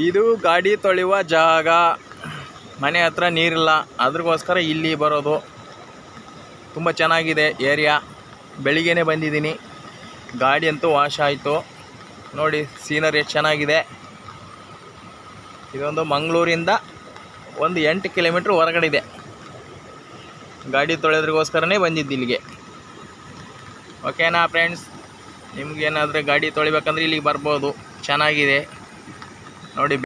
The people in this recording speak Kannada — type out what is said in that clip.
ಇದು ಗಾಡಿ ತೊಳೆಯುವ ಜಾಗ. ಮನೆ ಹತ್ರ ನೀರಿಲ್ಲ, ಅದ್ರಗೋಸ್ಕರ ಇಲ್ಲಿ ಬರೋದು. ತುಂಬ ಚೆನ್ನಾಗಿದೆ ಏರಿಯಾ. ಬೆಳಿಗ್ಗೆನೇ ಬಂದಿದ್ದೀನಿ, ಗಾಡಿ ಅಂತೂ ವಾಶ್ ಆಯಿತು. ನೋಡಿ ಸೀನರಿ ಎಷ್ಟು ಚೆನ್ನಾಗಿದೆ. ಇದೊಂದು ಮಂಗಳೂರಿಂದ ಒಂದು 8 ಕಿಲೋಮೀಟ್ರ್ ಹೊರಗಡೆ ಇದೆ. ಗಾಡಿ ತೊಳೆಯೋದ್ರಿಗೋಸ್ಕರನೇ ಬಂದಿದ್ದು ಇಲ್ಲಿಗೆ. ಓಕೆನಾ ಫ್ರೆಂಡ್ಸ್, ನಿಮ್ಗೇನಾದರೂ ಗಾಡಿ ತೊಳಿಬೇಕಂದ್ರೆ ಇಲ್ಲಿಗೆ ಬರ್ಬೋದು. ಚೆನ್ನಾಗಿದೆ ನೋಡಿ.